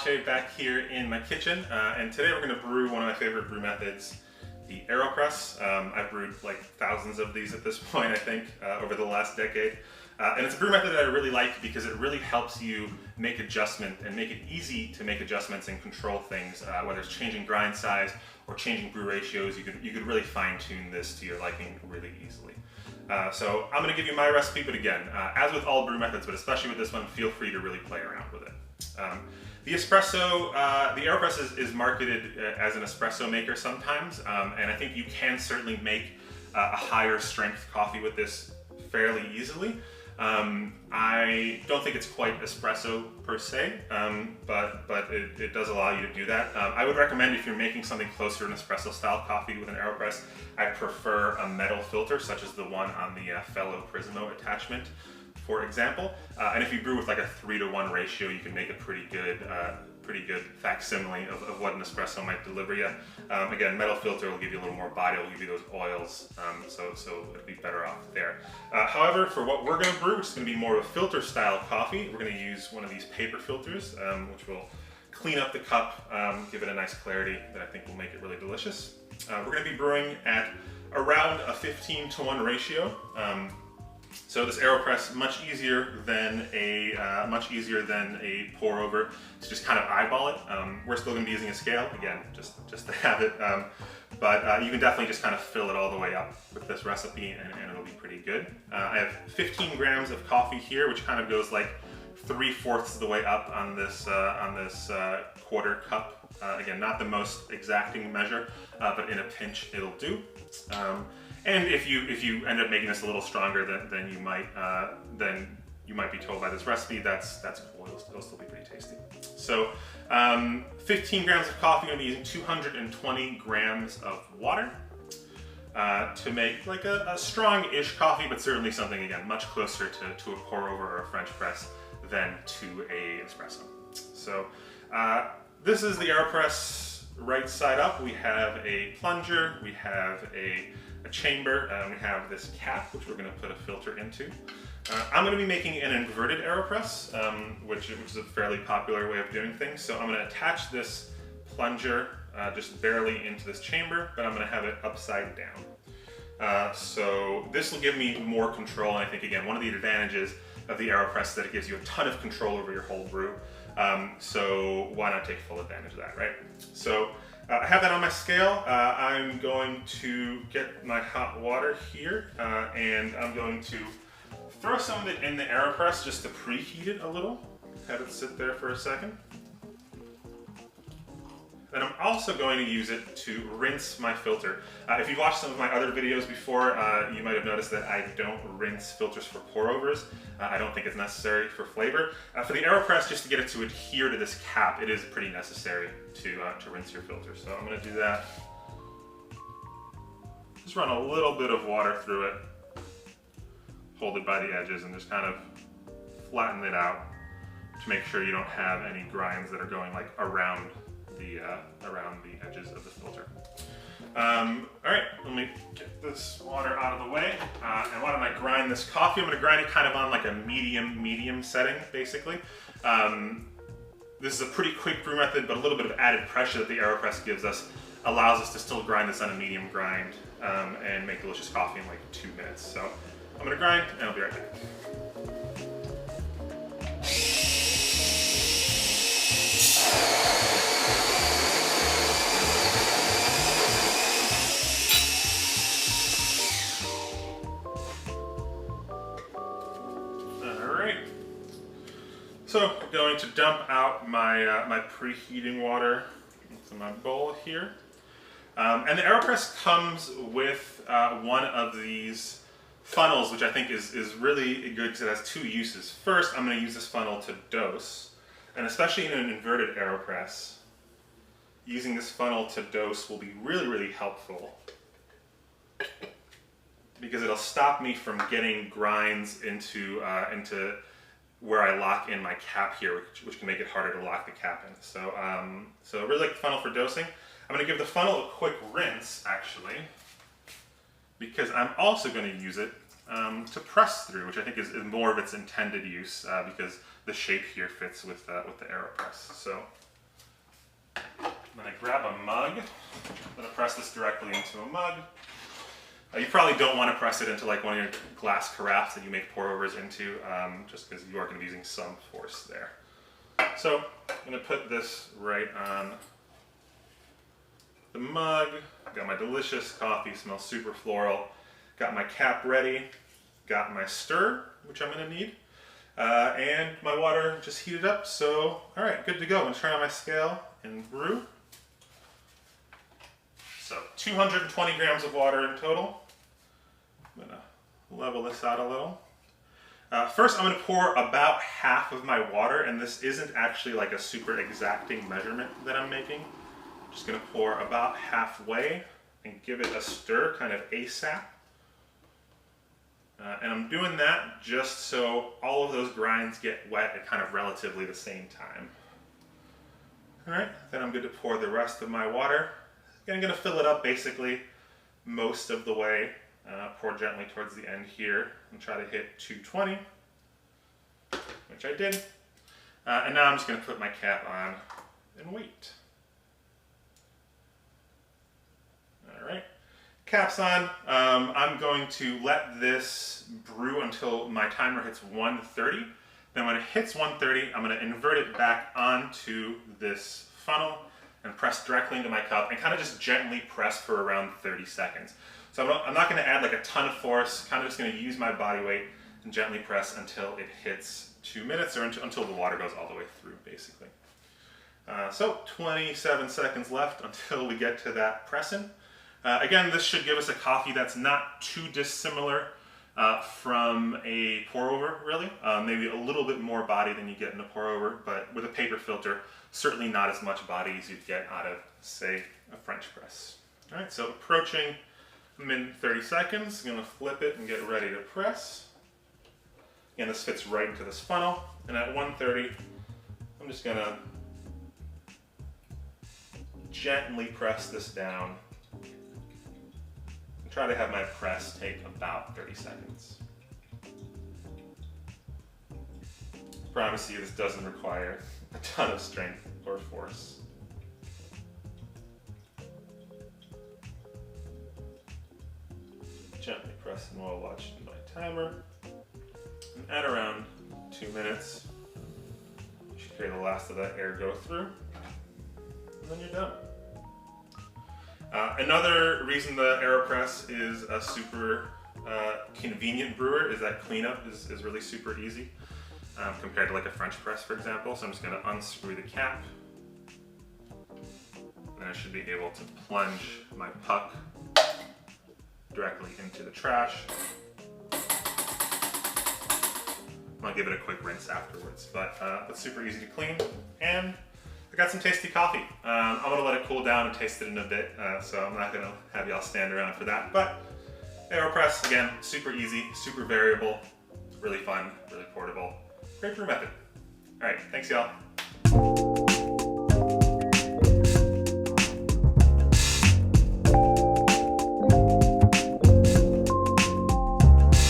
Maciej back here in my kitchen, and today we're going to brew one of my favorite brew methods, the Aeropress. I've brewed like thousands of these at this point, I think, over the last decade. And it's a brew method that I really like because it really helps you make adjustment and make it easy to make adjustments and control things, whether it's changing grind size or changing brew ratios. You could really fine tune this to your liking really easily. So I'm going to give you my recipe, but again, as with all brew methods, but especially with this one, feel free to really play around with it. The espresso, the Aeropress is marketed as an espresso maker sometimes, and I think you can certainly make a higher strength coffee with this fairly easily. I don't think it's quite espresso per se, but it does allow you to do that. I would recommend, if you're making something closer to an espresso style coffee with an Aeropress, I prefer a metal filter such as the one on the Fellow Prismo attachment, for example. And if you brew with like a 3-to-1 ratio, you can make a pretty good facsimile of what an espresso might deliver you. Again, metal filter will give you a little more body, will give you those oils, so it'll be better off there. However, for what we're going to brew, which is going to be more of a filter style coffee, we're going to use one of these paper filters, which will clean up the cup, give it a nice clarity that I think will make it really delicious. We're going to be brewing at around a 15-to-1 ratio. So this Aeropress, much easier than a pour over to just kind of eyeball it. We're still going to be using a scale, again, just to have it. But you can definitely just kind of fill it all the way up with this recipe, and it'll be pretty good. I have 15 grams of coffee here, which kind of goes like 3/4 of the way up on this quarter cup. Again, not the most exacting measure, but in a pinch it'll do. And if you end up making this a little stronger than you might be told by this recipe, that's cool. It'll still be pretty tasty. So 15 grams of coffee. I'm going to be using 220 grams of water to make like a strong-ish coffee, but certainly something, again, much closer to a pour over or a French press than to a espresso. So this is the Aeropress right side up. We have a plunger, we have a chamber, and we have this cap, which we're going to put a filter into. I'm going to be making an inverted Aeropress, which is a fairly popular way of doing things. So I'm going to attach this plunger just barely into this chamber, but I'm going to have it upside down. So this will give me more control, and I think, again, one of the advantages of the Aeropress is that it gives you a ton of control over your whole brew. So why not take full advantage of that, right? So I have that on my scale. I'm going to get my hot water here, and I'm going to throw some of it in the Aeropress just to preheat it a little. Have it sit there for a second. Then I'm also going to use it to rinse my filter. If you've watched some of my other videos before, you might have noticed that I don't rinse filters for pour-overs. I don't think it's necessary for flavor. For the Aeropress, just to get it to adhere to this cap, it is pretty necessary to rinse your filter. So I'm going to do that. Just run a little bit of water through it. Hold it by the edges and just kind of flatten it out to make sure you don't have any grinds that are going like around the edges of the filter. All right, let me get this water out of the way. And why don't I grind this coffee? I'm going to grind it kind of on like a medium setting, basically. This is a pretty quick brew method, but a little bit of added pressure that the Aeropress gives us allows us to still grind this on a medium grind and make delicious coffee in like 2 minutes. So I'm going to grind, and I'll be right back. So I'm going to dump out my preheating water into my bowl here. And the Aeropress comes with one of these funnels, which I think is really good because it has 2 uses. First, I'm going to use this funnel to dose, and especially in an inverted Aeropress, using this funnel to dose will be really helpful because it'll stop me from getting grinds into where I lock in my cap here, which can make it harder to lock the cap in. So I really like the funnel for dosing. I'm going to give the funnel a quick rinse, actually, because I'm also going to use it to press through, which I think is more of its intended use because the shape here fits with the Aeropress. So Then I grab a mug. I'm gonna press this directly into a mug. You probably don't want to press it into like one of your glass carafes that you make pour-overs into, just because you are going to be using some force there. So I'm going to put this right on the mug. Got my delicious coffee, smells super floral. Got my cap ready. Got my stir, which I'm going to need. And my water just heated up, so all right, good to go. I'm going to turn on my scale and brew. So 220 grams of water in total. I'm going to level this out a little. First, I'm going to pour about half of my water, and this isn't actually like a super exacting measurement that I'm making. I'm just going to pour about halfway and give it a stir kind of ASAP. And I'm doing that just so all of those grinds get wet at kind of relatively the same time. All right, then I'm good to pour the rest of my water. Again, I'm going to fill it up basically most of the way. Pour gently towards the end here and try to hit 220, which I did. And now I'm just going to put my cap on and wait. All right, cap's on. I'm going to let this brew until my timer hits 130. Then when it hits 130, I'm going to invert it back onto this funnel and press directly into my cup and kind of just gently press for around 30 seconds. So I'm not going to add like a ton of force, kind of just going to use my body weight and gently press until it hits 2 minutes or until the water goes all the way through, basically. So 27 seconds left until we get to that pressing. Again, this should give us a coffee that's not too dissimilar from a pour-over, really. Maybe a little bit more body than you get in a pour-over, but with a paper filter, certainly not as much body as you'd get out of, say, a French press. All right, so approaching min 30 seconds, I'm going to flip it and get ready to press. Again, this fits right into this funnel, and at 130, I'm just going to gently press this down and try to have my press take about 30 seconds. I promise you this doesn't require a ton of strength or force. Gently pressing while watching my timer. And at around 2 minutes, you should hear the last of that air go through. And then you're done. Another reason the Aeropress is a super convenient brewer is that cleanup is really super easy compared to like a French press, for example. So I'm just going to unscrew the cap. And I should be able to plunge my puck directly into the trash. I'm gonna give it a quick rinse afterwards, but it's super easy to clean. And I got some tasty coffee. I'm gonna let it cool down and taste it in a bit, so I'm not gonna have y'all stand around for that. But Aeropress, again, super easy, super variable, really fun, really portable. Great brew method. All right, thanks y'all.